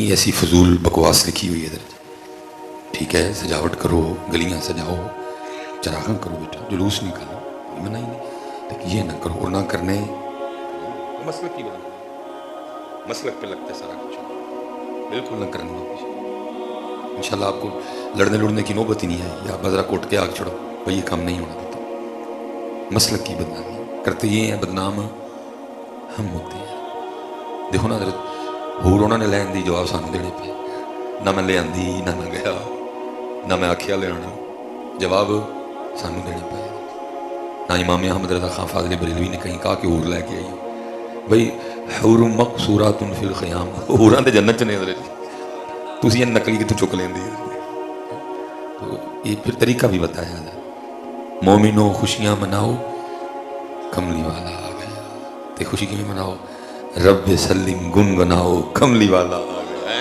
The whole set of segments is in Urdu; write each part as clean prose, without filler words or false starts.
نہیں ایسی فضول بکواس لکھی ہوئی ہے ادھر. ٹھیک ہے سجاوٹ کرو، گلیاں سجاؤ، چراغاں کرو بیٹا، جلوس نکالو، کوئی منع ہی نہیں، لیکن یہ نہ کرو. اور نہ کرنے مسلک کی بنا، مسلک پہ لگتا ہے سارا کچھ. بالکل نہ کرنے دو. انشاءاللہ آپ کو لڑنے کی نوبت ہی نہیں ہے. یا بذرا کوٹ کے آگ چڑھو، بھائی یہ کام نہیں ہونا دیتا. مسلک کی بدنامی کرتے یہ ہیں، بدنام ہم ہوتے ہیں. دیکھو نا حضرت ہور انہوں نے لین دی جواب سانو دینے پہ. نہ میں لے آندی، نہ میں گیا، نہ میں آکھیا لے آنا، جواب سانو دینے پہ. نہ امام احمد رضا خان فاضل بریلوی نے کہیں کہا کہ حور لے کے آئی ہو. بھائی حور مقصورات فی الخیام، حوراں تے جنت چ نے حضرت تسی یہ نقلی کتوں چک لیندی. تو یہ پھر طریقہ بھی بتایا ہے. مومنوں خوشیاں مناؤ، کملی والا آ گیا. تے خوشی کیوں مناؤ؟ رب سلم گنگناؤ، کملی والا آ گیا.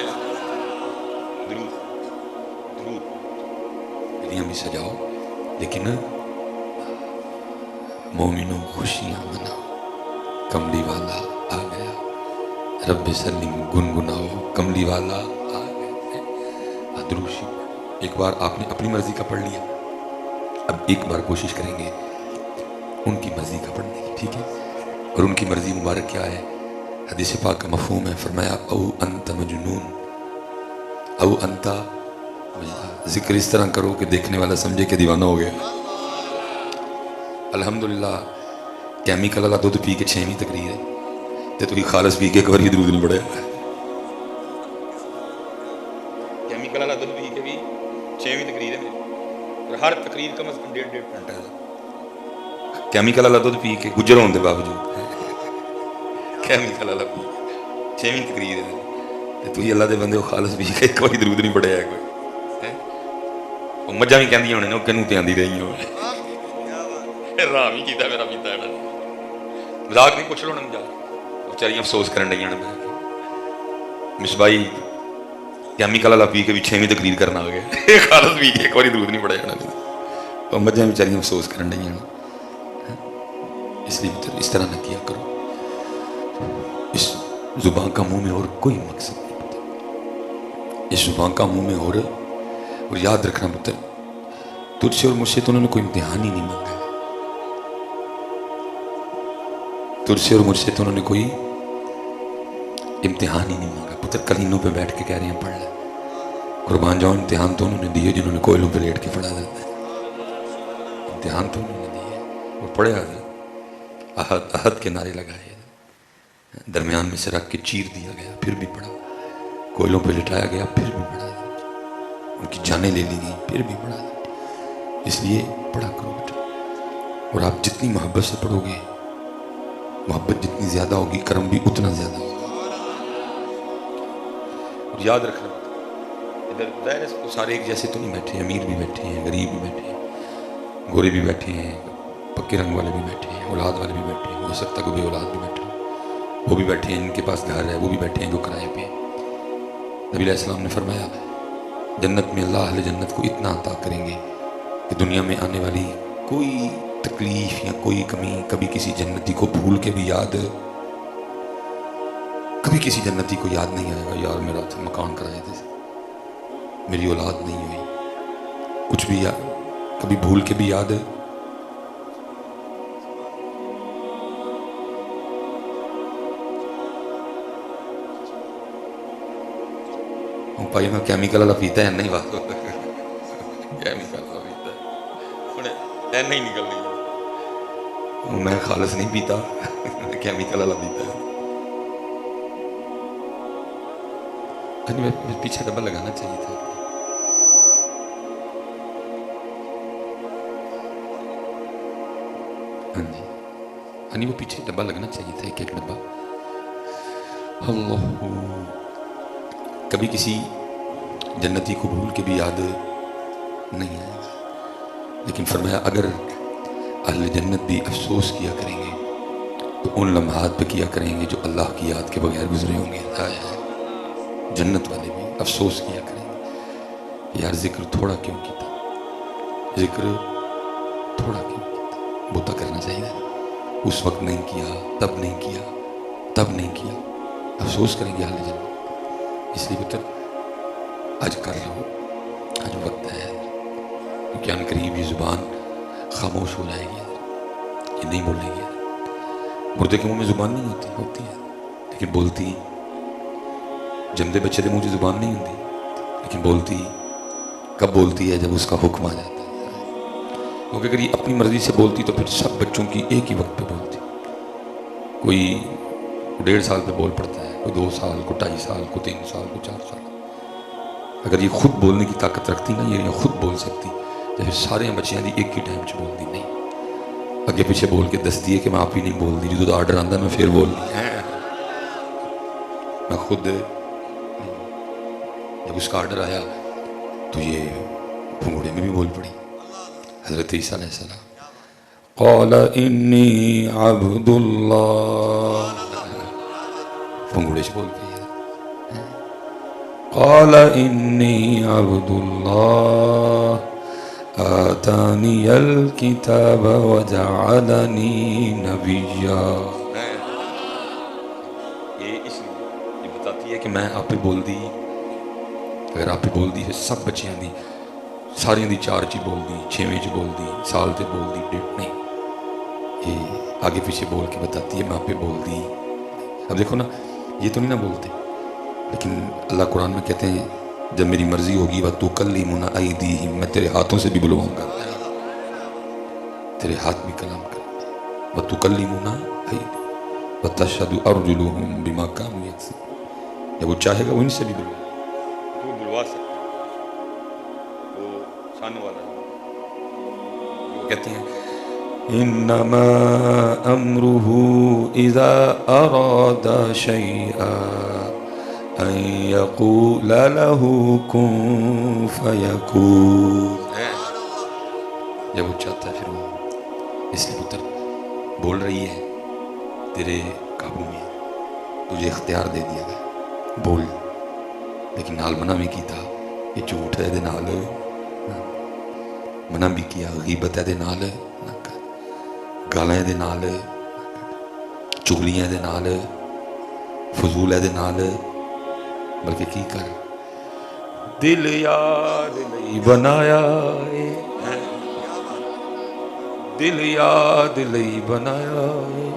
درود درود گلیاں بھی سجاؤ، لیکن مومنوں خوشیاں مناؤ، کملی والا آ گیا. رب سلم گنگناؤ، کملی والا آ گیا. درود شریف ایک بار آپ نے اپنی مرضی کا پڑھ لیا، اب ایک بار کوشش کریں گے ان کی مرضی کا پڑھنے کی. ٹھیک ہے؟ اور ان کی مرضی مبارک کیا ہے؟ حدیث پاک کا مفہوم ہے. فرمایا او انت مجنون، او انت ذکر اس طرح کرو کہ دیکھنے والا سمجھے کہ دیوانہ ہو گیا. الحمدللہ کیمیکل والا دودھ پی کے 6ویں تقریر ہے تے تو خالص پی کے ایک بار بھی درود نہیں پڑھیا. کیمیکل والا دودھ پی کے بھی 6ویں تقریر ہے میری، ہر تقریر کم از کم 1.5 گھنٹہ ہے. کیمیکل والا دودھ پی کے گجر ہونے کے باوجود کیمیکل والا پی کے 6ویں تقریر ہے تو اللہ دے بندے وہ خالص پی کے ایک بار درود نہیں پڑھیا کوئی. وہ مجھا بھی کہندی ہونے وہ کنوں تے آندی رہی ہو رام ہی کیتا میرا پیتا ہے. مذاق نہیں، پوچھ لو نا جا بچاری افسوس کرن ڈیاں نے. مصباحی کیمیکل والا پی کے بھی 6ویں تقریر کرنا آ گیا خالص پی کے ایک بار درود نہیں پڑھیا جانا. تو مجھا بچاری افسوس کرن ڈیاں. اس لیے اس طرح نہ کیا کرو. اس زبان کا منہ میں اور کوئی مقصد نہیں پتا. اس زبان کا منہ میں اور یاد رکھنا پتر تجھ سے اور مجھ سے تو انہوں نے کوئی امتحان ہی نہیں مانگا. تجھ سے اور مجھ سے تو انہوں نے کوئی امتحان ہی نہیں مانگا. پتر کلینوں پہ بیٹھ کے کہہ رہے ہیں پڑھ لیں. قربان جاؤ امتحان تو انہوں نے دیے جنہوں نے کوئلوں پہ لیٹ کے پڑھا جاتا ہے. امتحان تو انہوں نے دیے اور پڑھا احد احد کے نعرے لگائے، درمیان میں سے رکھ کے چیر دیا گیا، پھر بھی پڑھا. کوئلوں پہ لٹایا گیا، پھر بھی پڑھا. ان کی جانیں لے لی گئی، پھر بھی پڑھا. اس لیے پڑھا کرو بیٹا. اور آپ جتنی محبت سے پڑھو گے، محبت جتنی زیادہ ہوگی، کرم بھی اتنا زیادہ ہوگا. اور یاد رکھنا ادھر ظاہر ہے سارے ایک جیسے تو نہیں بیٹھے ہیں. امیر بھی بیٹھے ہیں، غریب بھی بیٹھے ہیں، گورے بھی بیٹھے ہیں، پکے رنگ والے بھی بیٹھے ہیں، اولاد والے بھی بیٹھے ہیں. ہو سکتا ہے کہ بے اولاد بھی بیٹھے ہیں، وہ بھی بیٹھے ہیں. ان کے پاس گھر ہے وہ بھی بیٹھے ہیں جو کرائے پہ. نبی علیہ السلام نے فرمایا جنت میں اللہ اہل جنت کو اتنا عطا کریں گے کہ دنیا میں آنے والی کوئی تکلیف یا کوئی کمی کبھی کسی جنتی کو بھول کے بھی یاد، کبھی کسی جنتی کو یاد نہیں آئے گا یار میرا مکان کرائے تھے، میری اولاد نہیں ہوئی، کچھ بھی یاد کبھی بھول کے بھی یاد ہے. بھائی میں کیمیکل والا پیتا ہے نہیں بات کیمیکل والا پیتا ہے نہیں نکل رہی. میں خالص نہیں پیتا، کیمیکل والا پیتا ہے. پیچھے ڈبا لگانا چاہیے تھا. ہاں جی ہاں وہ پیچھے ڈبا لگنا چاہیے تھا، ایک ایک ڈبا. اللہ کبھی کسی جنتی کو بھول کے بھی یاد نہیں آئے گا. لیکن فرمایا اگر اہل جنت بھی افسوس کیا کریں گے تو ان لمحات پہ کیا کریں گے جو اللہ کی یاد کے بغیر گزرے ہوں گے. جنت والے بھی افسوس کیا کریں گے یار ذکر تھوڑا کیوں کیتا، ذکر تھوڑا کیوں کیتا. بہتا کرنا چاہیے، اس وقت نہیں کیا، تب نہیں کیا، تب نہیں کیا. افسوس کریں گے اہل جنت. اس لیے پتر آج کر لو، آج وقت ہے، کیونکہ ان قریب یہ زبان خاموش ہو جائے گی، یہ نہیں بولے گی۔ مردے کے منہ میں زبان نہیں ہوتی ہے لیکن بولتی، جمدے بچے کے منہ سے زبان نہیں ہوتی لیکن بولتی کب بولتی ہے؟ جب اس کا حکم آ جاتا ہے۔ کیونکہ اگر یہ اپنی مرضی سے بولتی تو پھر سب بچوں کی ایک ہی وقت پہ بولتی، کوئی 1.5 سال پہ بول پڑتا ہے، کوئی 2 سال، کوئی 2.5 سال، کوئی 3 سال، کوئی 4 سال۔ اگر یہ خود بولنے کی طاقت رکھتی نا، یہ خود بول سکتی، جیسے سارے بچیاں دی ایک ہی ٹائم چ بول دی نہیں، اگے پیچھے بول کے دس دیے کہ میں آپ ہی نہیں بول دی، جو آرڈر آتا میں پھر بول دی، میں خود جب اس کا آرڈر آیا تو یہ پھنگوڑے میں بھی بول پڑی۔ حضرت عیسیٰ علیہ السلام قال انی عبد اللہ، پھنگوڑے سے بول پڑی۔ قال انی عبد اللہ آتانی الکتاب وجعلنی نبیا۔ یہ بتاتی ہے کہ میں آپ پہ بول دی، اگر آپ پہ بول دی سب بچیاں دی، ساری دی 4 چی بول دی، 6ویں چ بول دی، سال تے بول دی، ڈیٹ نہیں، یہ آگے پیچھے بول کے بتاتی ہے میں آپ پہ بول دی۔ اب دیکھو نا، یہ تو نہیں نہ بولتے، لیکن اللہ قرآن میں کہتے ہیں جب میری مرضی ہوگی وَتُكَلِّمُنَا أَيْدِيهِمْ، میں تیرے ہاتھوں سے بھی بلواؤں گا، تیرے ہاتھ بھی کلام کریں گے۔ وَتُكَلِّمُنَا أَيْدِيهِمْ وَتَشْهَدُ أَرْجُلُهُمْ بِمَا كَانُوا يَكْسِبُونَ۔ جب وہ چاہے گا وہ ان سے بھی بلوا، وہ بلوا سکتا ہے، وہ شان والا ہے۔ وہ کہتے ہیں انما امرہ اذا اراد شیئا ان یقول له کن فیکون۔ جب وہ چاہتا ہے پھر وہ، اس لیے پتر بول رہی ہے تیرے قابو میں، تجھے اختیار دے دیا گیا، بول، لیکن نال منع بھی کیتا، یہ جھوٹ ہے دے نال منع بھی کیا، غیبت ہے دے نال نہ کر، گالاں دے نال، چغلیاں دے نال، فضول ہے دے نال، بلکہ کی کر، دل یار لئی بنایا ہے، دل یاد لئی بنایا ہے،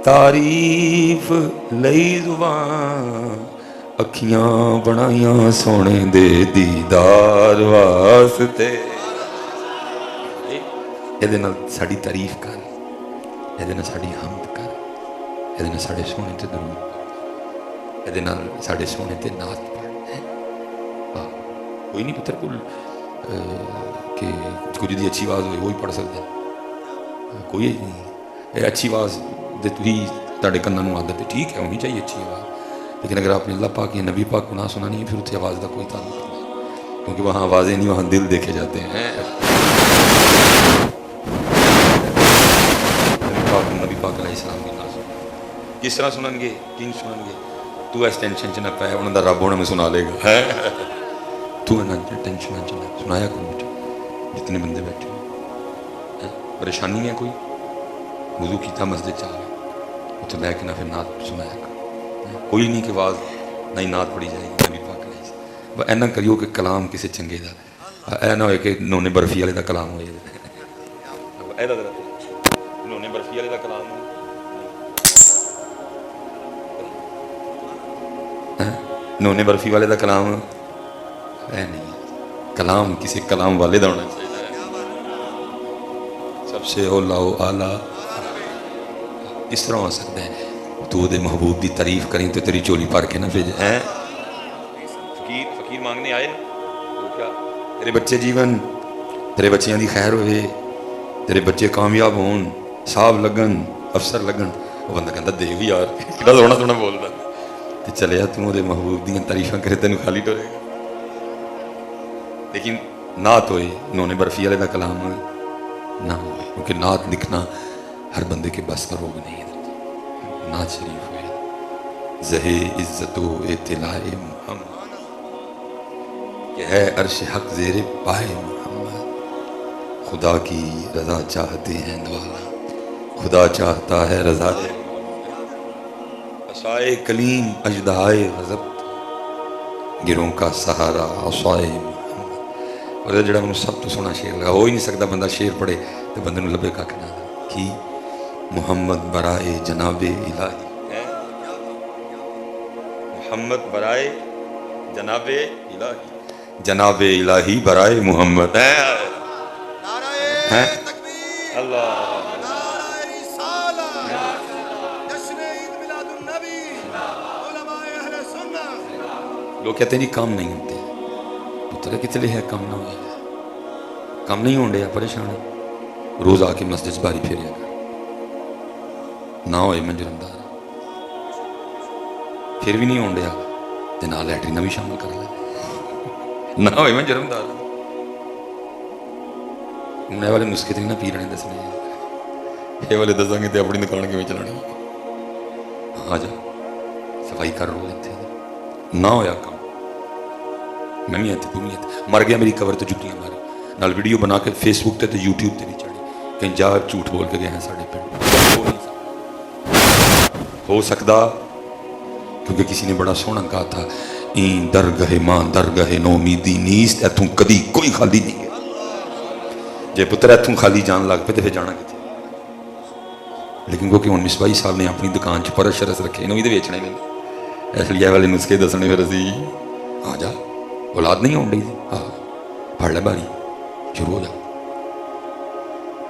تعریف لئی زبان، اکھیاں بنائیاں سونے دے دیدار واسطے۔ یہ ساری تعریف کر، یہ ساری حمد کر، یہ سارے سونے تے درود پڑھ، یہ سارے سونے تے نعت پڑھ۔ کوئی نہیں پتر کو کہ کچھ دی اچھی آواز ہوئی وہی پڑھ سکتا ہے، کوئی نہیں، اچھی آواز دے تو ہی تاڑے کناں نوں عادت ہے، ٹھیک ہے ہونی چاہیے اچھی آواز، لیکن اگر آپ نے اللہ پاک یا نبی پاک کو نہ سنا نہیں ہے پھر اتنے آواز کا کوئی تعلق نہیں، کیونکہ وہاں آوازیں نہیں، وہاں دل دیکھے جاتے ہیں۔ نبی پاک علیہ السلام کی نہ سن، کس طرح سنن گے، کن سنن گے؟ تو اس ٹینشن چ نہ پائے، انہوں دا رب ہونا میں سنا لے گا، تو ٹینشن چ نہ سنایا کوئی بیٹھے، جتنے بندے بیٹھے ہیں پریشانی ہے کوئی، وضو کیتا مسجد چاہ گیا اتنے بہ کے نہ پھر نعت سنایا کر، کوئی نہیں کہ آواز نہ ہی نعت پڑھی جائے گی نبی پاک علیہ السلام۔ اینا کریو کہ کلام کسی چنگے دا، اے نہ ہوئے کہ نونے برفی والے دا کلام ہوئے، نونے برفی والے دا کلام ہوئے، نونے برفی والے دا کلام اے نہیں، کلام کسی کلام والے دا ہونا چاہیے، سب سے اولا و اعلیٰ۔ اس طرح ہو سکتا ہے تو دے محبوب دی تعریف کریں تو تیری چولی پھر کے نہ بھیجے، فقیر مانگنے آئے تو کیا تیرے بچے جیون، تیرے بچیاں دی خیر ہوئے، تیرے بچے کامیاب ہون، صاحب لگن، افسر لگن، وہ بندہ کہتا دے بھی یار کتا سونا سونا بولتا، تو چلے تو دے محبوب دیاں تعریفاں کرے تینوں خالی ٹورے گا۔ لیکن نعت ہوئے، انہوں نے برفی والے دا کلام نہ ہوئے، کیونکہ نعت لکھنا ہر بندے کے بس کا روگ نہیں ہے۔ نعت شریف ہوئے، زہے عزت و اطلاع محمد، کہ ہے عرش حق زیر پائے محمد، خدا کی رضا چاہتے ہیں دولا، خدا چاہتا ہے رضا عصائے کلیم اژدہائے غضب، گروں کا سہارا عصائے اور جڑا مجھے سب تو سونا شعر لگا ہو ہی نہیں سکتا بندہ شعر پڑھے تو بندے نوں لبے کھ نہ کی محمد برائے جناب الہی محمد برائے جناب الہی جناب الہی برائے محمد ہے اللہ لوگ کہتے ہیں جی کام نہیں ہوتے پتر کتنے ہے کام نہ ہوئے کام نہیں ہون ڈیا پریشان ہے روز آ کے مسجد باری پھیریا کر نہ ہوئے منجرمدار پھر بھی نہیں ہون ڈیا تو نہ لیٹرین بھی شامل کر لے نہ ہوئے منجرمدار ہوں یہ والے نسخے تو نہیں نہ پی رہے دسنے یہ والے دساں گے تو اپنی دکان کے چلانی آ جا صفائی کر رو لیتے نہ ہویا کام میں بھی آتی تو نہیں آتی مر گیا میری کور تو جھٹیاں ماری نال ویڈیو بنا کے فیس بک تے یوٹیوب تے نہیں چڑھی کہیں جا جھوٹ بول کے گئے ہیں ساڑھے پنڈ ہو سکتا کیونکہ کسی نے بڑا سونا کہا تھا این درگاہ ماں درگاہ نومیدی نیست ایتھوں کدی کوئی خالی نہیں گیا جے پتر ایتھوں خالی جان لگ پہ تو پھر جانا کتنے لیکن کیونکہ ہوں مصباحی صاحب نے اپنی دکان چ پرس شرس رکھے انہوں بھی ویچنا ہی نہیں اس لیے والے نسخے دسنے پھر اسی آ جا اولاد نہیں ہون ڈی ہاں پڑھ لے باری شروع ہو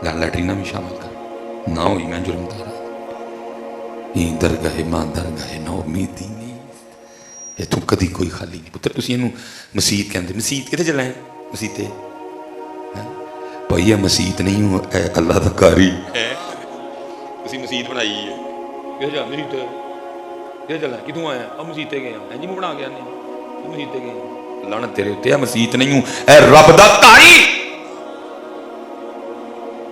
جا لیٹرینہ بھی شامل کر نہ ہوئی میں جرم دارا یہ درگاہ ماں درگاہ نو امیدی نہیں یہ تم کدی کوئی خالی نہیں پتر تسی انہوں مسیت کہندے مسیت کتے چلائیں مسیتے بھائی یہ مسیت نہیں ہوں اے اللہ دا کاری تسی مسیت بنائی ہے کہتے جا مسیت کہتے چلائیں کتوں آیا اب مسیتے گئے ہیں جی میں بنا گیا نہیں مسیتے گئے ہیں لعنت تیرے ہوتے ہیں مسیت نہیں ہوں اے رب دا کاری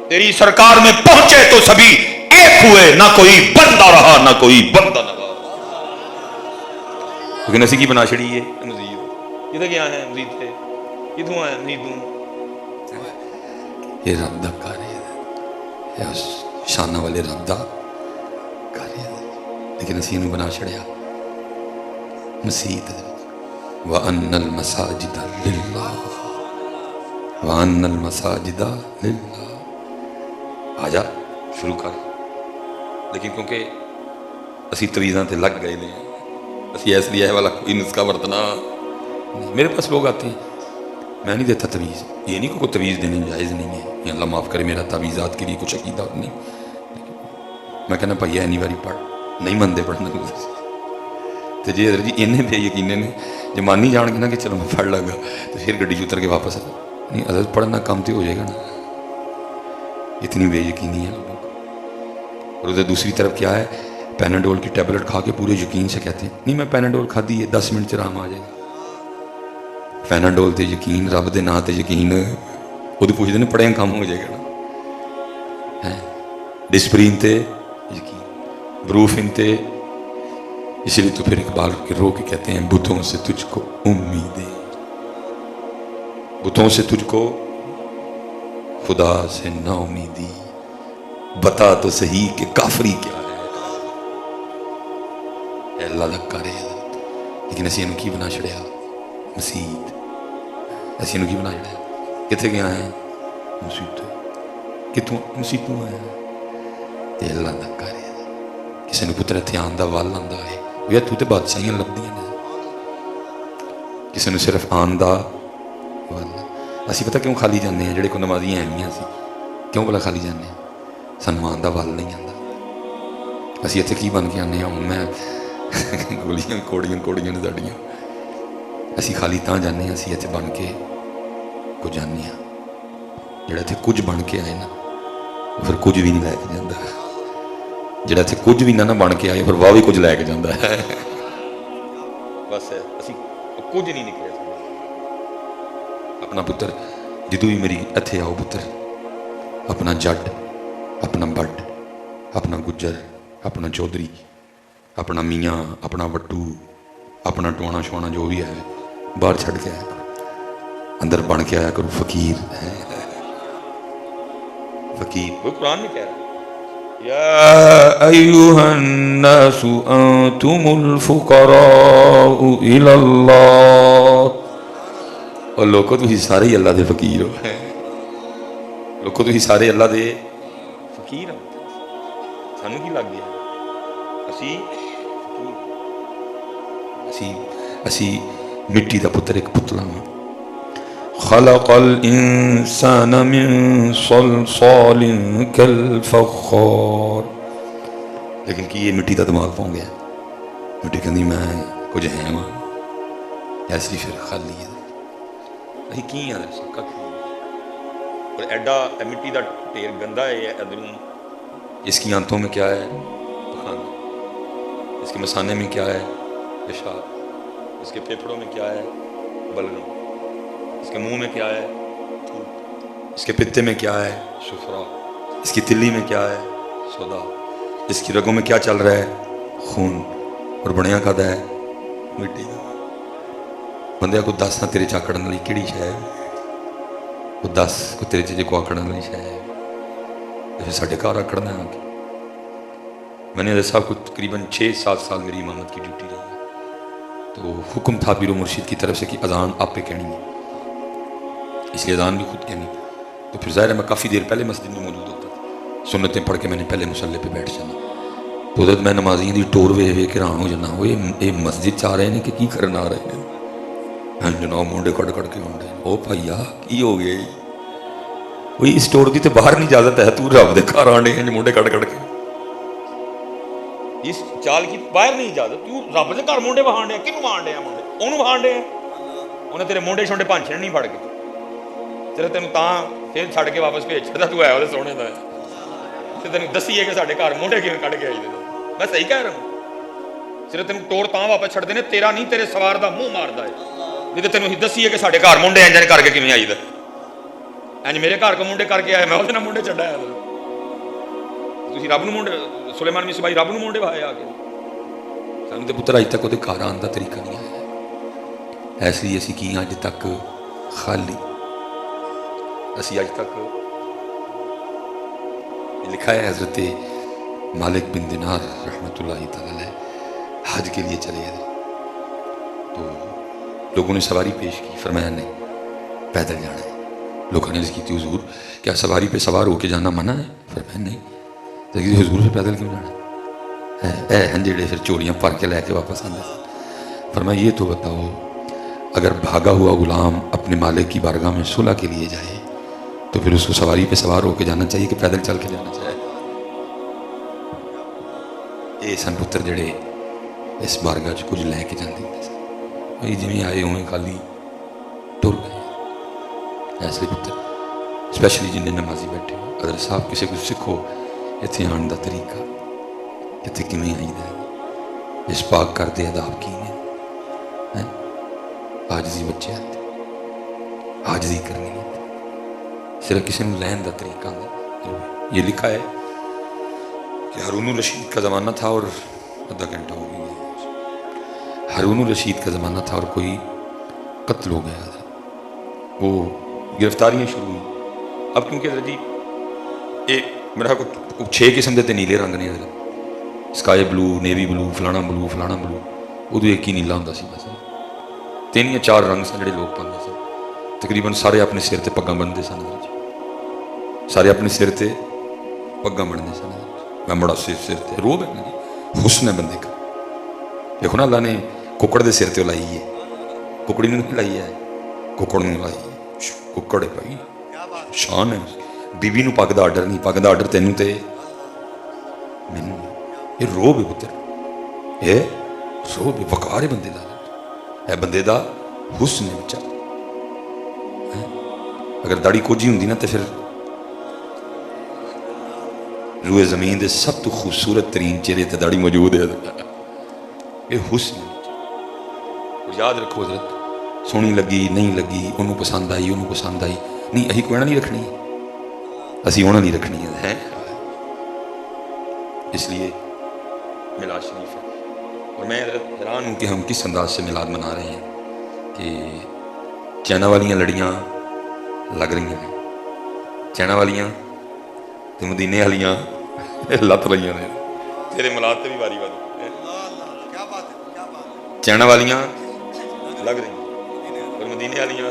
تیری سرکار میں پہنچے تو سبھی ایک ہوئے نہ کوئی بندہ رہا نہ کوئی بندہ نہ رہا لیکن اسی کی بنا چھڑی ہے مزید کدھر کیا ہے مزید سے کدھوں آیا مزید دوں یہ رب دا کاری ہے شانہ والے رب دا کاری ہے لیکن اسی انہوں بنا چھڑیا مسید وَأَنَّ الْمَسَاجِدَ لِلَّهِ وَأَنَّ الْمَسَاجِدَ لِلَّهِ آجا شروع کر لیکن کیونکہ اسی تویزاں تے لگ گئے ہیں اسی ایس لیے ہے والا کوئی نسخہ برتنا میرے پاس لوگ آتے ہیں میں نہیں دیتا تویز یہ نہیں کوئی تویز دینی جائز نہیں ہے یا اللہ معاف کرے میرا تویزات کے لیے کچھ عقیدہ نہیں میں کہنا پہیا اینی باری پڑھ نہیں مندے پڑھنا تو جی حضرت جی انہیں بے یقینے نے جب مانی جان کے نا کہ چلو میں پڑھ لگا تو پھر گڈی اتر کے واپس آ نہیں حضرت پڑھنا کام تو ہو جائے گا نا اتنی بے یقینی ہے لوگوں کو اور ادھر دوسری طرف کیا ہے پیناڈول کی ٹیبلٹ کھا کے پورے یقین سے کہتے ہیں نہیں میں پیناڈول کھا دی ہے 10 منٹ سے آرام آ جائے گا پیناڈول تے یقین رب دے نا تے یقین وہ پوچھتے ہیں پڑھیں کام ہو جائے گا نا ڈسپرین تے یقین بروفن تے اس لیے تو پھر اقبال کے رو کے کہتے ہیں بتوں سے تجھ کو امیدیں بتوں سے تجھ کو خدا سے نا امیدی بتا تو صحیح کہ کافری کیا ہے اے اللہ دا کرے لیکن اسی انہوں کی بنا چھڑیا مسیت اسی انہوں کی بنا چھڑیا کتنے گیا ہیں مسیت کتوں مسیتوں آیا اے اللہ دا کرے کسی نے پتر اتھیان دا وال آندہ ہے یا تو تے بادشاہیاں لب دیا نے کسی نے صرف آندہ والا اسی پتہ کیوں خالی جانے ہیں جڑے کو نمازیاں ہیں سی کیوں بلا خالی جانے ہیں سانو آندہ وال نہیں آندہ اسی اتھے کی بن کے آنے ہیں میں گولیاں کوڑیاں نے زاڑیاں اسی خالی تاں جانے ہیں اسی اتھے بن کے کو جانے ہیں جڑے اتھے کچھ بن کے آئے نا پھر کچھ بھی نہیں لے کے جاندہ جڑا اتنے کچھ بھی نہ بن کے آئے پھر واہ بھی کچھ لے کے جاتا ہے بس اسی کچھ نہیں نکلے اپنا پتر جدو بھی میری اتھے آؤ پتر اپنا جٹ اپنا بٹ اپنا گجر اپنا چودھری اپنا میاں اپنا وٹو اپنا ٹوانا شوانا جو بھی ہے باہر چھڑ کے آیا کرو اندر بن کے آیا کرو فقیر فقیر وہ قرآن میں کہہ رہا ہے يا أيها الناس أنتم الفقراء إلى الله اور لوگوں تھی سارے ہی اللہ دے فقیر ہو، لوگوں تھی سارے اللہ دے فقیر ہو، سانو کی لگ گیا اسی مٹی دا پتر ایک پتلا ہوں. خلق الانسان من صلصال کالفخار، لیکن کی یہ مٹی دا دماغ پاؤں گیا، مٹی کہندی میں کچھ ہے ماں ایسی پھر خالی ہے اسی کی ہیں سب کا اور ایڈا مٹی دا ڈھیر گندا ہے ادھروں، اس کی آنتوں میں کیا ہے پخانا، اس کے مسانے میں کیا ہے پیشاب، اس کے پھیپھڑوں میں کیا ہے بلغم، اس کے منہ میں کیا ہے تھوک، اس کے پتے میں کیا ہے شفرا، اس کی تلی میں کیا ہے سودا، اس کی رگوں میں کیا چل رہا ہے خون، اور بنیا کھادا ہے مٹی کا. بندے کو دس نہ تیرے چاکڑن والی کیڑی شے ہے، وہ دس کو تیرے چیزے کو آکڑن والی شے ہے، پھر ساڈے گھر آکڑنا ہے. میں نے صاحب کو تقریباً 6-7 سال میری امامت کی ڈیوٹی رہی ہے، تو حکم تھا پیر و مرشد کی طرف سے کہ اذان آپ پہ کہنی ہے، اس لیے اذان بھی خود کہنی. تو پھر ظاہر ہے میں کافی دیر پہلے مسجد میں موجود ہوتا تھا، سنتیں پڑھ کے میں نے پہلے مصلے پہ بیٹھ جانا. تو ادھر میں نمازیاں دی ٹور وے کے حیران ہو جانا، وہ یہ مسجد چاہ رہے ہیں کہ کی کرنا آ رہے ہیں جناب، مونڈے کٹ کٹ کے آنڈے او بھائیا کی ہو گیا وہی اس ٹور کی تو باہر نہیں اجازت ہے، تو رب دے گھر آنڈے ہیں مونڈے کٹ کٹ کے، اس چال کی باہر نہیں اجازت، تو رب دے گھر مونڈے وہاں ڈے کنوں وہاں ڈے مونڈے انہوں وہاں ڈے انہیں تیرے مونڈے شونڈے پانچے نہیں پڑ کے تیرے تینوں تاں پھر چھڑ کے واپس بھیج چھڑتا تو ہے وہ سونے دا ہے تینوں دسی ہے کہ ساڈے گھر مونڈے کیوں کٹ کے آئی دے. میں صحیح کہہ رہا ہوں، صرف تینوں ٹور تاں واپس چھڑ دینے تیرا نہیں تیرے سوار دا منہ ماردا ہے، نہیں تو تینوں دسی ہے کہ ساڈے گھر مونڈے انج کر کے کیویں آئی دا انج میرے گھر کو مونڈے کر کے آیا میں وہ مونڈے چڑھایا تسی رب نوں مونڈے سلیمان میسر بھائی رب نوں مونڈے وہائے آ کے سانوں تے پتر اج تک وہ گھر آن دا طریقہ نہیں آیا، ایسی اسی کی اج تک خالی، اسی اج تک لکھا ہے حضرت مالک بن دینار رحمۃ اللہ تعالی علیہ حج کے لیے چلے گئے تو لوگوں نے سواری پیش کی، فرمایا نہیں پیدل جانا ہے. لوگوں نے عرض کی تھی حضور کیا سواری پہ سوار ہو کے جانا منع ہے؟ فرمایا نہیں. تو حضور سے پیدل کیوں جانا ہے؟ ہنجڑے پھر چوریاں پھر کے لے کے واپس آنے. فرمایا یہ تو بتاؤ اگر بھاگا ہوا غلام اپنے مالک کی بارگاہ میں صلح کے لیے جائے تو پھر اس کو سواری پہ سوار ہو کے جانا چاہیے کہ پیدل چل کے جانا چاہیے؟ یہ سن پتر جڑے اس بارگاہ چ کچھ لے کے جاندے بھائی جی آئے ہوئے خالی ٹر گئے. ایسے پتر اسپیشلی جن نمازی بیٹھے اگر صاحب کسی کو سکھو اتنے آن کا طریقہ اتنے کیویں آئی دا اس پاک کردے آداب کی نے عاجزی بچے آتے عاجزی کرنی ہے، صرف کسی نے لین کا طریقہ آتا. یہ لکھا ہے کہ ہارون الرشید کا زمانہ تھا اور آدھا گھنٹہ ہو گیا، ہارون الرشید کا زمانہ تھا اور کوئی قتل ہو گیا تھا، وہ گرفتاریاں شروع ہوئی. اب کیونکہ حضرت جی یہ میرا کو 6 قسم کے نیلے رنگ نے حضرت، اسکائی بلو، نیوی بلو، فلانا بلو فلانا بلو، ادو ایک ہی نیلا ہوتا سی بس. 3 یا 4 رنگ سن جڑے لوگ پاندے سن، تقریباً سارے اپنے سر تے پگاں بنتے سن حضرت جی، سارے اپنے سر تے پگاں بنتے سن. میں بڑا سر تے روب ہے نا جی، حسن ہے بندے کا. دیکھو نا اللہ نے ککڑ دے سر تے لائی ہے، ککڑی نے لائی ہے، ککڑ نے لائی ہے، ککڑ ہے بھائی شان ہے. بیوی نو پگ دا آرڈر نہیں، پگ دا آرڈر تینوں تے مینوں. یہ روب ہے پتر، یہ روب ہے، وقار ہے بندے دا، ہے بندے دا حسن ہے بچہ. اگر داڑھی کوجی ہوندی نا تو پھر روئے زمین دے سب تو خوبصورت ترین چہرے تے داڑھی موجود ہے. یہ حسن ہے. یاد رکھو حضرت سونی لگی نہیں لگی، انہوں پسند آئی انہوں پسند آئی نہیں، اہی کوئی نہیں رکھنی، اسی ہونا نہیں رکھنی ہے. اس لیے میلاد شریف ہے اور میں حیران ہوں کہ ہم کس انداز سے میلاد منا رہے ہیں کہ چائنا والیاں لڑیاں لگ رہی ہیں، چائنا والیاں تو مدینے والیاں لت رہی ہیں. تیرے میلاد سے بھی باری باری چائنا والیاں لگ رہی اور مدینے والیاں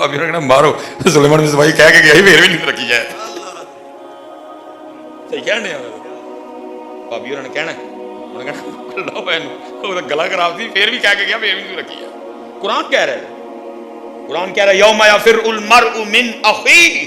ਭਾਬੀ ਉਹਨਾਂ ਕਹਿਣਾ ਮਾਰੋ, ਸੁਲੇਮਾਨ ਮਿਸਬਾਹੀ ਕਹਿ ਕੇ ਗਿਆ ਸੀ ਫੇਰ ਵੀ ਨਹੀਂ ਰੱਖੀ ਜਾਏ। ਸਹੀ ਕਹਿਣੇ ਭਾਬੀ ਉਹਨਾਂ ਨੇ ਕਹਿਣਾ, ਉਹਨੇ ਕਹਿਣਾ ਲਓ ਭੈਣ ਉਹਦਾ ਗਲਾ ਖਰਾਬ ਸੀ ਫੇਰ ਵੀ ਕਹਿ ਕੇ ਗਿਆ ਫੇਰ ਵੀ ਨਹੀਂ ਰੱਖੀ ਹੈ। ਕੁਰਾਨ ਕਹਿ ਰਿਹਾ ਹੈ, ਕੁਰਾਨ ਕਹਿ ਰਿਹਾ ਯੌਮ ਯਫਿਰੁਲ ਮਰഉ ਮਿਨ ਅਖੀhi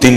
3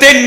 3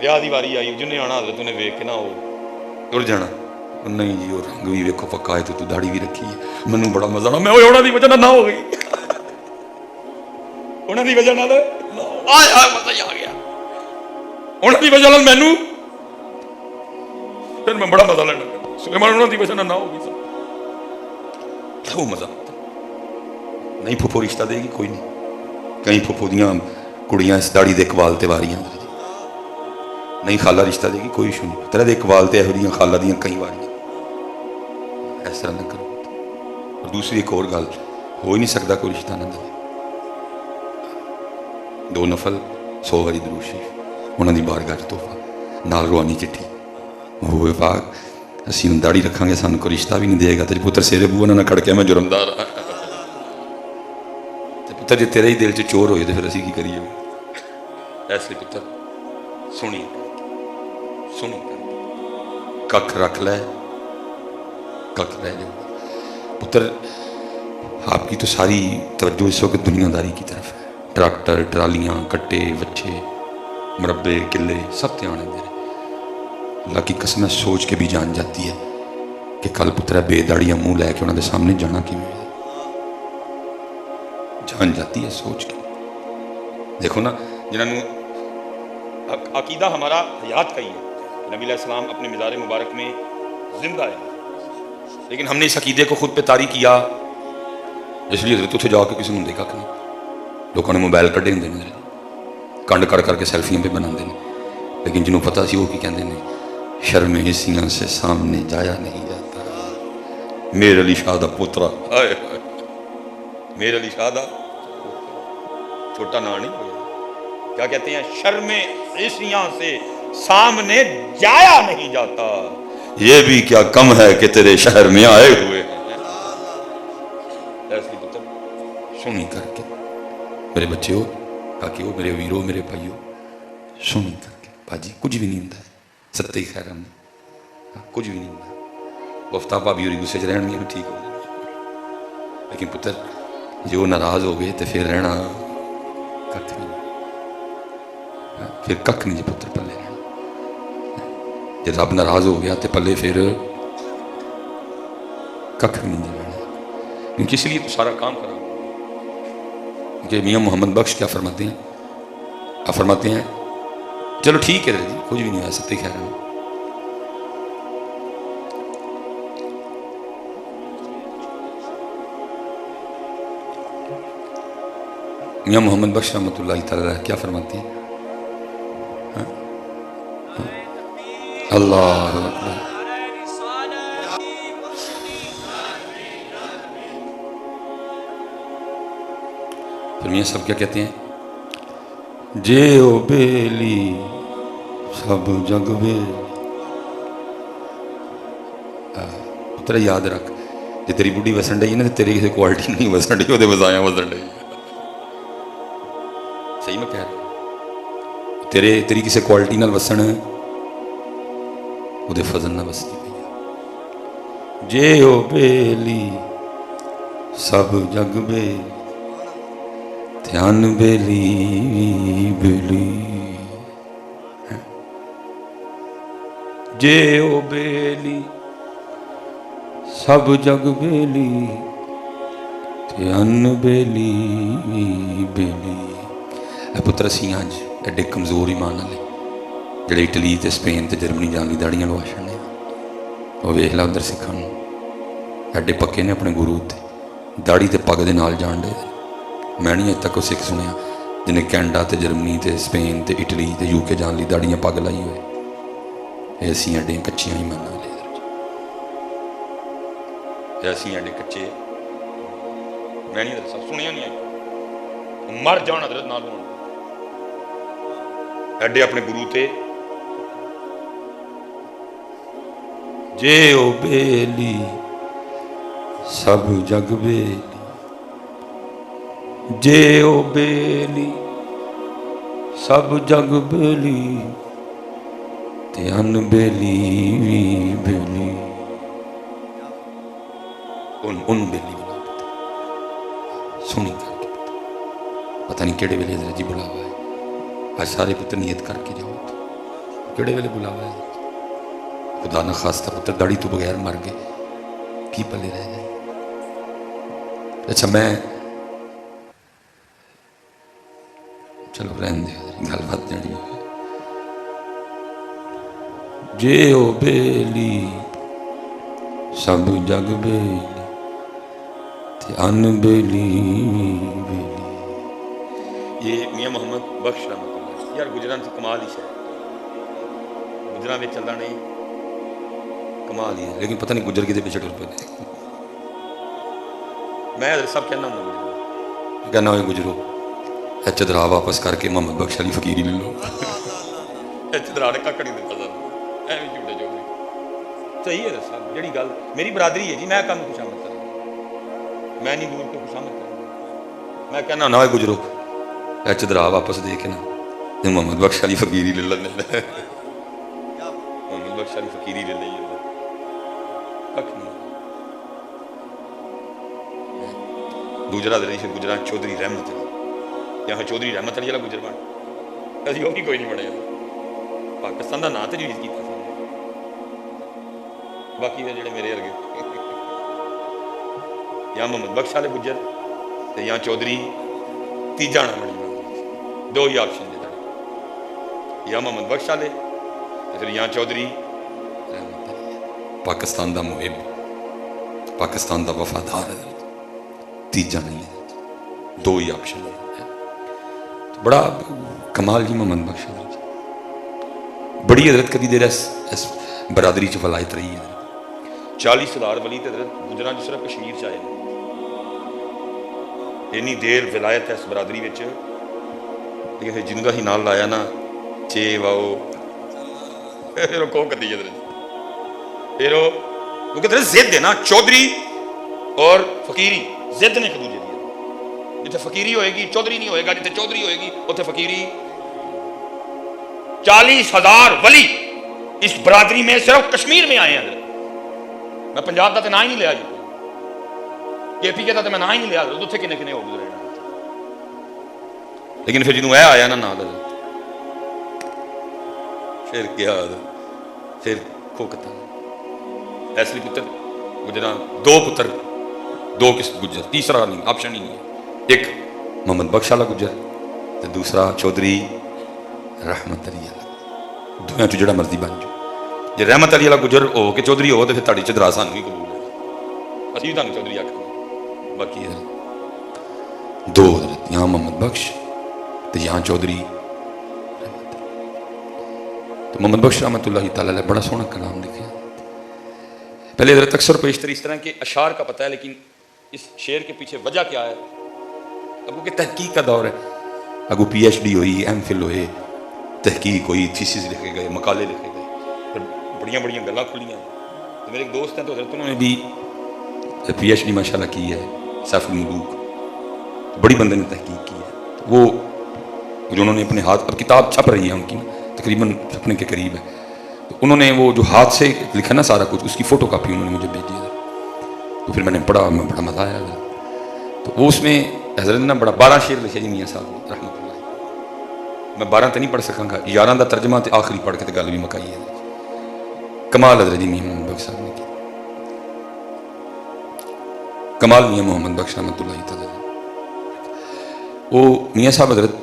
ਵਿਆਹ ਦੀ ਵਾਰੀ ਆਈ, ਜਿੰਨੇ ਆਣਾ ਹਜ਼ਰਤ ਉਹਨੇ ਵੇਖ ਕੇ ਨਾ ਉਹ ਤੁਰ ਜਾਣਾ। ਨਹੀਂ ਜੀ, ਉਹ ਰੰਗ ਵੀ ਵੇਖੋ ਪੱਕਾ ਹੈ ਤੇ ਤੂੰ ਦਾੜੀ ਵੀ ਰੱਖੀ ਹੈ। ਮੈਨੂੰ ਬੜਾ ਮਜ਼ਾ ਆਉਣਾ, ਮੈਂ ਉਹਨਾਂ ਦੀ ਵਜ੍ਹਾ ਨਾਲ ਨਾ ਹੋ ਗਈ, ਉਹਨਾਂ ਦੀ ਵਜ੍ਹਾ ਨਾਲ ਮਜ਼ਾ ਹੀ ਆ ਗਿਆ, ਉਹਨਾਂ ਦੀ ਵਜ੍ਹਾ ਨਾਲ ਮੈਨੂੰ ਫਿਰ ਮੈਂ ਬੜਾ ਮਜ਼ਾ ਲੈਣਾ। ਸੁਲੇਮਾਨ ਉਹਨਾਂ ਦੀ ਵਜ੍ਹਾ ਨਾਲ ਨਾ ਹੋ ਗਈ ਸਭ ਉਹ ਮਜ਼ਾ ਨਹੀਂ। ਫੁੱਫੋ ਰਿਸ਼ਤਾ ਦੇਗੀ ਕੋਈ ਨਹੀਂ, ਕਈ ਫੁੱਫੋ ਦੀਆਂ ਕੁੜੀਆਂ ਇਸ ਦਾੜੀ ਦੇ ਇਕਬਾਲ ਤੇ ਵਾਰੀਆਂ ਨਹੀਂ। ਖਾਲਾ ਰਿਸ਼ਤਾ ਦੇਗੀ ਕੋਈ ਇਸ਼ੂ ਨਹੀਂ, ਤੇਰਾ ਦੇ ਇਕਬਾਲ ਤੇ ਇਹੋ ਜਿਹੀਆਂ ਖਾਲਾ ਦੀਆਂ ਕਈ ਵਾਰੀਆਂ। ਇਸ ਤਰ੍ਹਾਂ ਨਾ ਕਰੋ। اور دوسری ایک اور گل، ہو ہی نہیں سکتا کوئی رشتہ نہ دے۔ 2 نفل 100 واری درود شریف انہوں دی بارگاہ تحفہ نال روحانی چٹھی ہوئے پاک اسی ہوں داڑھی رکھاں گے سانوں کوئی رشتہ بھی نہیں دے گا، تیرے پتر سیرے بوہ نہ کھڑ کے میں جرمدار ہاں، تے پتر جے تیرے ہی دل چ چور ہوئے تے پھر اسی کی کریے؟ ایسے پتر سنی سنی ککھ رکھ لے ککھ رہ جاؤ۔ پتر آپ کی تو ساری توجہ اس وقت دنیا داری کی طرف ہے، ٹریکٹر ٹرالیاں کٹے وچھے مربے قلعے سب دھیان ہے میرے۔ اللہ کی قسم سوچ کے بھی جان جاتی ہے کہ کل پتر بے داڑیاں منہ لے کے انہوں نے سامنے جانا کی میں جان جاتی ہے سوچ کے۔ دیکھو نا جنہوں نے عقیدہ ہمارا حیات کا ہی ہے، نبی علیہ السلام اپنے مزار مبارک میں زندہ ہے، لیکن ہم نے اس عقیدے کو خود پہ طاری کیا، اس لیے حضرت اتنے جا کے کسی نے دیکھا کہ نہیں، لوگوں نے موبائل کھڈے ہوں کنڈ کر کر کے سیلفیاں پہ بنا دیں، لیکن جنہوں پتا سی وہ کی کہتے ہیں شرم حسیاں سے سامنے جایا نہیں جاتا۔ میر علی شاہ دا پوترا، میر علی شاہ دا چھوٹا نا نہیں ہویا، کیا کہتے ہیں شرم حسیاں سے سامنے جایا نہیں جاتا، یہ بھی کیا کم ہے کہ تیرے شہر میں آئے ہوئے ہیں۔ ایسی پتر سنی کر کے میرے بچے ہو کاکی ہو میرے ویرو میرے بھائی ہو سنی کر کے باجی کچھ بھی نہیں ہوتا ہے، ستّی خیر ہم کچھ بھی نہیں ہوتا، گفتہ پابی ہوری گسے چ رہن گے ٹھیک ہو جائے، لیکن پتر جو ناراض ہو گئے تو پھر رہنا ککھ نہیں، پھر ککھ نہیں جی پتر پلے رہنا۔ جب رب ناراض ہو گیا تو پلے پھر ککھ نہیں جی رہنا، کیونکہ اس لیے تو سارا کام کرا کہ میاں محمد بخش کیا فرماتے ہیں، آپ فرماتے ہیں چلو ٹھیک ہے جی کچھ بھی نہیں ہوا ستّی خیر ہے۔ میاں محمد بخش رحمۃ اللہ تعالیٰ کیا فرماتے ہیں، اللہ اکبر، پھر میاں سب کیا کہتے ہیں، جے او بیلی سب جگ بیلی، پتر یاد رکھ جی تیری بڑھی وسن ڈی نا تو تیری کسی کوالٹی نہیں وسن ڈی، وہ وزایا وسن ڈی، صحیح میں کہہ رہا تیری کسی کوالٹی نال وسن وہ فضل نہ وستی پئی، جے او بیلی سب جگ بیلی دھیان بیلی بیلی، جے او بیلی سب جگ بیلی دھیان بیلی بیلی۔ اے پتر اسی آج ایڈے کمزور ایمان والے جڑے اٹلی تے سپین تے جرمنی جان دی داڑیاں لوا چھڑنے، وہ ویکھ لا ادھر سکھاں ایڈے پکے نے اپنے گرو تے داڑھی تے پگ دے نال جان دے۔ میں نہیں اج تک وہ سکھ سنیا جنہیں کینیڈا تے جرمنی تے سپین تے اٹلی تے یو کے جان لی داڑیاں پگ لائی ہوئے، ایسی ایڈے کچیاں ایمان والے، ایسی ایڈے کچے میں نہیں دسا سنیا نہیں آئی مر جان حضرت نال ہون ایڈے اپنے گرو تے جے او بیلی سب جگ بیلی، جے او بیلی سب جگ بیلی دھیان بیلی بیلی، ان بیلی بلا پتہ سنی کر کے پتہ نہیں کیڑے ویلے حضرت جی بلاوا ہے، آج سارے پتر نیت کر کے جاؤ کہڑے ویلے بلاوا ہے؟ خدا نہ خواستہ پتر داڑھی تو بغیر مر گئے کی پلے رہ گئے؟ اچھا میں چلو رہن دے گل بات جڑی جے او بیلی سب جگ بیلی تے ان بیلی بیلی. یہ میاں محمد بخش رحمۃ اللہ. یار گجران سے کمال ہی شاید گجران میں چلنا نہیں کمال ہی ہے، لیکن پتہ نہیں گجر کے پیچھے ٹر پہ میں سب کہنا ہوں کہنا ہوئے گجرو چدرا واپس کر کے محمد بخش علی فقیری لے لو. چدرا نے ککڑ نہیں دیتا سر ایویں جھوٹے جو صحیح ہے صاحب جڑی گل میری برادری ہے جی میں کم خوشامد کروں میں نہیں دور کو خوشامد کروں میں کہنا نہ ہوئے گجرو چدرا واپس دے کے نا محمد بخش علی فقیری لے لے محمد بخش علی فقیری لے لے کک نہیں. دوجرا دریشن گجران چودھری رحمت علی یہاں چودھری رحمت علی والا گجر بن ابھی وہ بھی کوئی نہیں بنے پاکستان کا نام تو یوز کیا باقی ہے جڑے میرے ارگے یا محمد بخش والے گجر یا چودھری تیجا نام بنی دو ہی آپشن دے یا محمد بخش والے پھر یا چودھری رحمت علی پاکستان دا محب پاکستان دا وفادار ہے تیجا نہیں ہے دو ہی آپشن ہے. بڑا کمال جی محمد بخش بڑی حضرت کدی دیر اس برادری چ ولایت رہی ہے 40 سال ولی تے حضرت گجران جو صرف کشمیر چ آئے اینی دیر ولایت ہے اس برادری وچ لیکن پھر جنوں دا ہی نال لایا نا چے واؤ پھر وہ کو کدی حضرت پھر وہ کیونکہ حضرت ضد ہے نا چودھری اور فقیری ضد نے ایک دوجے دی جتنے فقیری ہوئے گی چودھری نہیں ہوئے گا جتنے چودھری ہوئے گی اتنے فقیری 40,000 ولی اس برادری میں صرف کشمیر میں آئے ہیں. میں پنجاب کا تو نہ ہی نہیں لیا جی کے پی کے کا تو میں نہ ہی نہیں لیا اتنے کنے کنے ہو گزرے لیکن پھر جنوں اے آیا نا نال پھر کیا پھر کھوکتا ایسے پتر گجرا دو پتر دو کس گجر تیسرا نہیں آپشن ہی نہیں ہے ایک محمد بخش والا گجر تو دوسرا چودھری رحمت علی والا دونوں چ جڑا مرضی بن جاؤ جی رحمت علی والا گجر ہو کہ چودھری ہو تو پھر تاری چدرا سانو بھی قبول ہے اسی بھی تمہیں چودھری آخر باقی دو حضرت یہاں محمد بخش تو یہاں چودھری رحمت تو محمد بخش رحمت اللہ تعالیٰ علیہ بڑا سونا کلام لکھا. پہلے حضرت اکثر پیشتر اس طرح کے اشعار کا پتہ ہے لیکن اس شعر کے پیچھے وجہ کیا ہے اگو کہ تحقیق کا دور ہے اگو پی ایچ ڈی ہوئی ایم فل ہوئے تحقیق ہوئی تھیسس لکھے گئے مقالے لکھے گئے پھر بڑیاں بڑیاں گلاں کھلیاں. تو میرے ایک دوست ہیں تو حضرت انہوں نے بھی پی ایچ ڈی ماشاء اللہ کی ہے سیف الملوک بڑی بندے نے تحقیق کی ہے. وہ جو انہوں نے اپنے ہاتھ اب کتاب چھپ رہی ہے ان کی تقریباً چھپنے کے قریب ہے تو انہوں نے وہ جو ہاتھ سے لکھا نا سارا کچھ اس کی فوٹو کاپی انہوں نے مجھے بھیجی ہے تو پھر میں نے پڑھا میں بڑا مزہ آیا تو وہ اس میں حضرت نے بڑا 12 شعر لکھے جی میاں صاحب رحمۃ اللہ. میں 12 تو نہیں پڑھ سکاں گا 11 کا ترجمہ تو آخری پڑھ کے تو گل بھی مکائی ہے. کمال حضرت جی میاں محمد بخش صاحب نے کی کمال میاں محمد بخش رحمۃ اللہ تعالیٰ. وہ میاں صاحب حضرت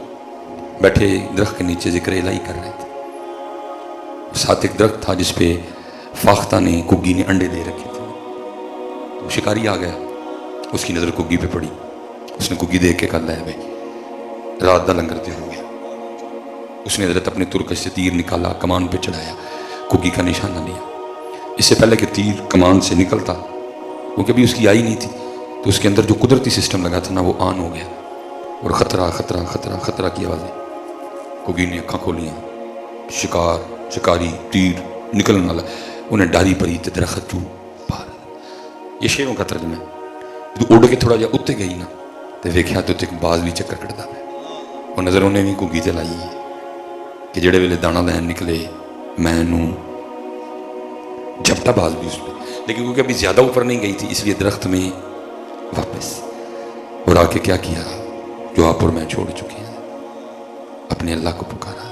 بیٹھے درخت کے نیچے ذکر الہی کر رہے تھے. ساتھ ایک درخت تھا جس پہ فاختہ نے کگی نے انڈے دے رکھے تھے. تو شکاری آ گیا اس کی نظر کگی پہ پڑی اس نے کگی دیکھ کے کہا لے بھائی رات دا لنگر تے ہو گیا. اس نے حضرت اپنے ترکش سے تیر نکالا کمان پہ چڑھایا کگی کا نشانہ لیا. اس سے پہلے کہ تیر کمان سے نکلتا وہ کبھی اس کی آئی نہیں تھی تو اس کے اندر جو قدرتی سسٹم لگا تھا نا وہ آن ہو گیا اور خطرہ خطرہ خطرہ خطرہ کی آوازیں. کگی نے اکھاں کھولیاں شکار شکاری تیر نکلنے والا انہیں ڈاری پری تے درخت چو پار. یہ شعروں کا ترجمہ ہے. تو اڑ کے تھوڑا جا اتنے گئی نا تو ویکھیا تو ایک باز بھی چکر کٹتا ہے اور نظر انہیں بھی کگی تے لائی ہے کہ جڑے ویلے دانا لین نکلے میں جھپٹا باز بھی اس پہ لیکن کیونکہ ابھی زیادہ اوپر نہیں گئی تھی اس لیے درخت میں واپس اور آ کے کیا کیا جو آپ اور میں چھوڑ چکے ہیں اپنے اللہ کو پکارا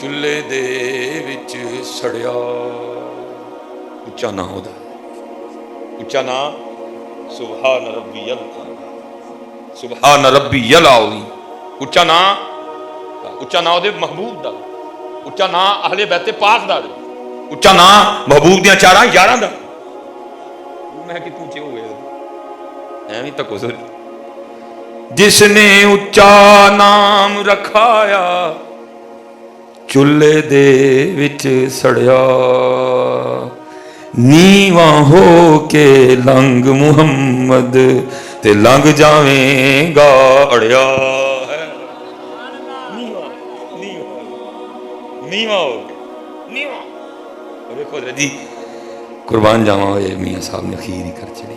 ਚੁੱਲ੍ਹੇ ਦੇ ਵਿੱਚ ਸੜਿਆ। ਉੱਚਾ ਨਾਂ ਉਹਦਾ, ਉੱਚਾ ਨਾਂ ਸੁਭਾਨ ਰੱਬੀਅਲ ਆਲਾ, ਸੁਭਾਨ ਰੱਬੀਅਲ ਆਲਾ। ਉੱਚਾ ਨਾਂ ਉਹਦੇ ਮਹਿਬੂਬ ਦਾ, ਉੱਚਾ ਨਾਂ ਅਹਲੇ ਬੈਤੇ ਪਾਕ ਦਾ, ਉੱਚਾ ਨਾਂ ਮਹਿਬੂਬ ਦੀਆਂ ਚਾਰਾਂ ਯਾਰਾਂ ਦਾ। ਮੈਂ ਕਿ ਤੂੰ ਹੋ ਗਿਆ ਐਵੇਂ ਧੱਕੋ ਸੋਰੀ। ਜਿਸ ਨੇ ਉੱਚਾ ਨਾਮ ਰਖਾਇਆ ਚੁੱਲ੍ਹੇ ਦੇ ਵਿੱਚ ਸੜਿਆ। ਨੀਵਾਂ ਹੋ ਕੇ ਲੰਘ ਮੁਹੰਮਦ ਤੇ ਲੰਘ ਜਾਵੇਂਗਾ ਅੜਿਆ। ਨੀਵਾਂ ਹੋ ਕੇ, ਨੀਵਾਂ ਵੇਖੋ ਜੀ ਕੁਰਬਾਨ ਜਾਵਾਂ ਹੋਏ ਮੀਆਂ ਸਾਹਿਬ ਨੇ ਅਖੀਰ ਹੀ ਕਰ ਚੜੀ।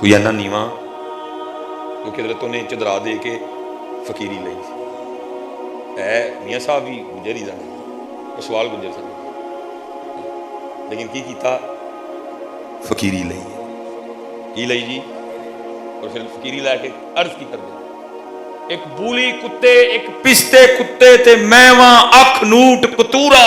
ਕੋਈ ਇੰਨਾ ਨੀਵਾਂ, ਕਿਉਂਕਿ ਹਜ਼ਰਤ ਉਹਨੇ ਚਦਰਾ ਦੇ ਕੇ ਫਕੀਰੀ ਲਈ ਸੀ। ਇਹ ਮੀਆਂ ਸਾਹਿਬ ਵੀ ਗੁਜਰ ਹੀ ਜਾਣੇ, ਸਵਾਲ ਗੁਜਰ ਸਕਦੇ, ਲੇਕਿਨ ਕੀ ਕੀਤਾ? ਫਕੀਰੀ ਲਈ। ਕੀ ਲਈ ਜੀ? ਔਰ ਫਿਰ ਫਕੀਰੀ ਲੈ ਕੇ ਅਰਜ਼ ਕੀ ਕਰਦੇ? ਇੱਕ ਬੂਲੀ ਕੁੱਤੇ, ਇੱਕ ਪਿਸਤੇ ਕੁੱਤੇ ਤੇ ਮੈਵਾਂ ਅੱਖ ਨੂਟ ਕਤੂਰਾ।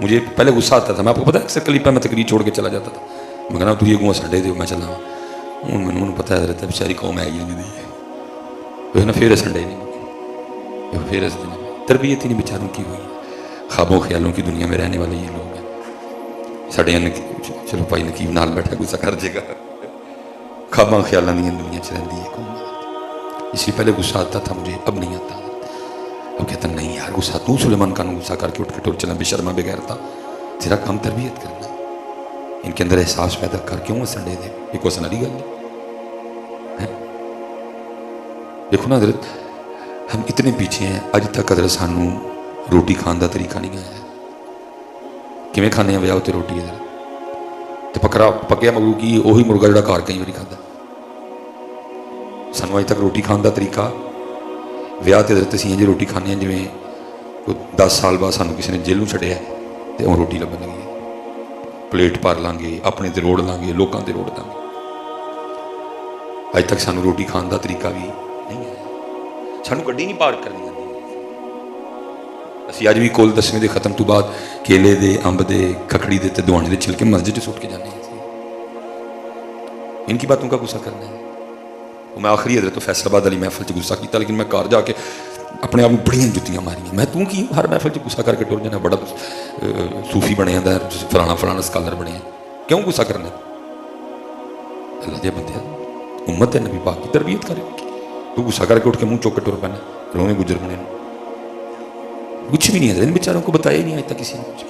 مجھے پہلے غصہ آتا تھا، میں آپ کو پتا ہے اکثر کلیپا میں تقریر چھوڑ کے چلا جاتا تھا، میں کہنا تو یہ گواں سنڈے دے میں چلا ہوں میں پتا ہے حضرت بیچاری قوم ہے ہی نہیں نا، پھر سنڈے نہیں، پھر اس دن تربیت ہی نہیں بیچاروں کی ہوئی، خوابوں خیالوں کی دنیا میں رہنے والے یہ لوگ ہیں ساڈے چلو بھائی نقیب نال بیٹھا گسا کر جے گا، خواباں خیالوں کی دنیا چ رہتی ہے، اس لیے پہلے غصہ آتا تھا مجھے، اب نہیں آتا، اب کہتا نہیں یار غصہ تو سلیمان خان غصہ کر کے اٹھ کے ٹور چلا بے شرما بغیرتا، تیرا کام تربیت کرنا، ان کے اندر احساس پیدا کر کیوں سنڈے دے، یہ کوئی سناری گل ہے؟ دیکھو نا حضرت ہم اتنے پیچھے ہیں، اج تک حضرت سانو روٹی کھان دا طریقہ نہیں آیا، کیویں کھانے ہیں ویاہ تے روٹی حضرت تے پکیا مگو کی وہی مرغا جڑا گھر کئی باری کھادا، سانو اج تک روٹی کھان دا طریقہ ویاہ تے حضرت اسی جی روٹی کھانے ہیں جویں کوئی 10 سال بعد سانو کسی نے جیلوں چھڈیا تے وہ روٹی لبن لگی ہے، پلیٹ بھر لیں گے، اپنے تے روڑ لیں گے، لوکاں تے روڑ دیں گے، اج تک سانو روٹی کھان دا طریقہ بھی نہیں ہے، سانو گڈی نہیں پارک کرنی آتی، اسی اج بھی کول 10ویں دے ختم تو بعد کیلے دے، امب دے، ککڑی دے تے دوانے دے چھلکے مسجد چ سٹ کے جانے ہیں، ان کی باتوں کا غصہ کرنا ہے۔ میں آخری حضرت تو فیصل آباد والی محفل سے غصہ کیا، لیکن میں گھر جا کے اپنے آپ بڑی جتیاں ماریاں، میں توں کی ہر محفل سے غصہ کر کے ٹر جانا، بڑا صوفی بنے ہیں، فلانا فلانا سکالر بنے ہیں، کیوں غصہ کرنا؟ اللہ دے بندے امت ہے، نبی پاک کی تربیت کرے، تو غصہ کر کے اٹھ کے منہ چوک کے ٹر پینا، رونے گجر بنے، کچھ بھی نہیں ہے، ان بیچاروں کو بتایا ہی نہیں آج تک کسی نے، کچھ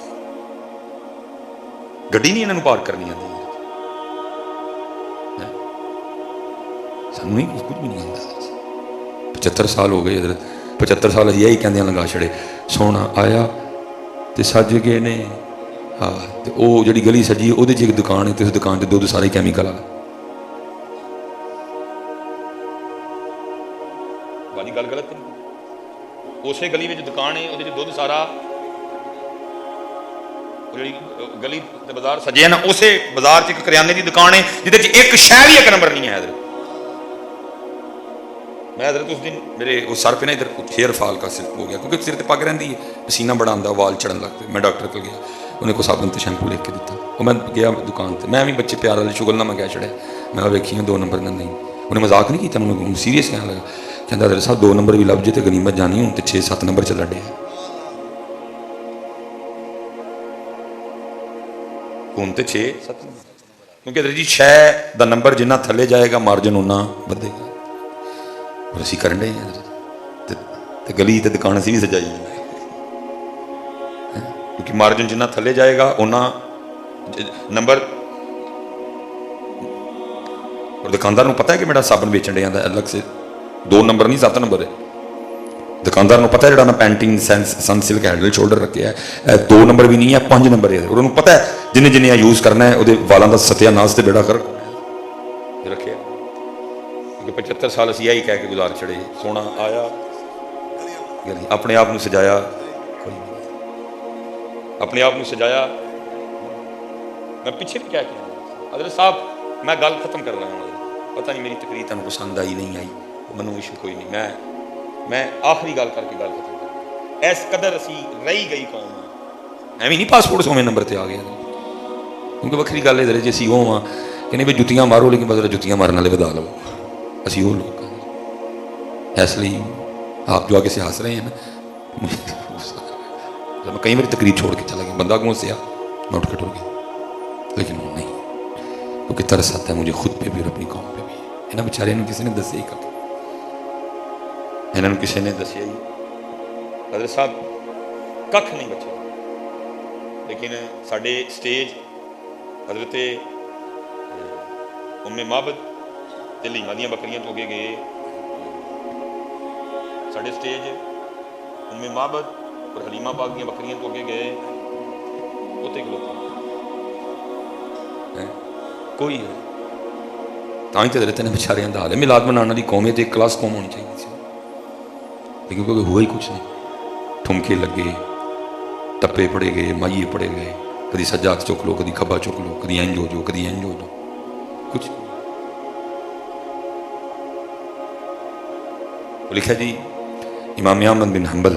گڈی نہیں انہوں پارک کرنی آتی، سانو نہیں کچھ بھی نہیں آتا۔ 75 سال ہو گئے حضرت، 75 سال یہی کہندے لگا چھڑے، سونا آیا تے سج گئے نے، ہاں تے او جڑی گلی سجی ہے اودے چ ایک دکان ہے تے اس دکان تے دودھ سارے کیمیکل والا، والی گل غلط نہیں، اسی گلی وچ دکان ہے اودے چ دودھ سارا، جڑی گلی تے بازار سجے نا اسے بازار چ ایک کریانے دی دکان ہے جہدے چ ایک شے بھی ایک نمبر نہیں ہے حضرت۔ میں حضرت اس دن میرے وہ سر پہ نا ادھر ہیئر فال کا ہو گیا، کیونکہ سر تے پگ رہی ہے، پسینہ بڑا آتا، وال چڑھن لگ پے، میں ڈاکٹر کو گیا، انہیں کو صابن تے شیمپو لکھ کے دیتا، اور میں گیا دکان تے، میں بھی بچے پیار والی شغل نہ میں کہہ چڑھیا، میں ویکھی 2 نمبر نہیں، انہیں مذاق نہیں کیا، انہوں نے سیریس کہنے لگا، کہتا حضرت صاحب 2 نمبر بھی لب جے تے غنیمت جانی ہوں تے 6-7 نمبر چلا ڈے ہوں تے 6-7 نمبر، کیونکہ حضرت جی 6 دا نمبر جنہ تھلے جائے گا مارجن اُنہ بدے گا، اور اسی کرن ڈے ہیں تے گلی تے دکان اسی بھی سجائی ہے، کیونکہ مارجن جنہ تھلے جائے گا اُنہ نمبر، اور دکاندار کو پتہ ہے کہ میرا صابن بیچن ڈے آتا الگ سے 2 نمبر نہیں 7 نمبر ہے، دکاندار کو پتہ ہے جڑا میں پینٹنگ سن سلک ہینڈل شولڈر رکھے ہے 2 نمبر بھی نہیں ہے 5 نمبر ہے، اور انہوں پتہ ہے جنہیں جنہیں یوز کرنا ہے وہ والاں دا ستیا ناز تے بیڑا کر رکھے، کیونکہ 75 سال اسی یہی کہہ کے گزار چھڑے، سونا آیا اپنے آپ سجایا، اپنے آپ سجایا، میں پیچھے بھی کیا کہ حضرت صاحب میں گل ختم کر رہا ہوں، پتہ نہیں میری تقریر تمہیں پسند آئی نہیں آئی، منو ایشو کوئی نہیں، میں آخری گل کر کے گل ختم کر رہا، اس قدر اسی رہی گئی قوم، ایویں نہیں پاسپورٹ 100ویں نمبر تے آ گیا، کیونکہ وکری گل ہے جی اسی وہ ہاں کہ نہیں بھائی جتیاں مارو لیکن بدل جتیاں مارن والے ودا لو، اسی وہ لوگ ہیں، اس لیے آپ جو آگے سے ہنس رہے ہیں نا، میں کئی بار تقریر چھوڑ کے چلا گیا، بندہ کون سے میں اٹھ کے ٹر گیا، لیکن وہ نہیں، کیونکہ ترس آتا ہے مجھے خود پہ بھی اور اپنی قوم پہ بھی، انہوں بیچارے کسی نے دسیا ہی کر، انہوں کسی نے دسیا ہی، حضرت صاحب کھ نہیں بچے، لیکن ساڈے سٹیج حضرت ام معبد تے حلیمہ دیاں بکریاں تو اگے گئے، ساڈے سٹیج ام معبد اور حلیمہ پاک دیاں بکریاں تو اگے گئے، اتنے کھلوتا کوئی ہے، تاں ہی تے حضرت نے بیچاریاں دا حال ہے، میلاد منانے والی قوم ہے تے ایک کلاس قوم ہونی چاہیے سی، لیکن کیونکہ ہوا ہی کچھ نہیں، ٹھمکے لگے، ٹپے پڑے گئے، مائیے پڑے گئے، کدی سجا ہاتھ چک لو، کدی کھبا چک لو، کدی اینج ہو جو، کدی اینج ہو جو، کچھ لکھا جی امام احمد بن حنبل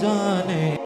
جانے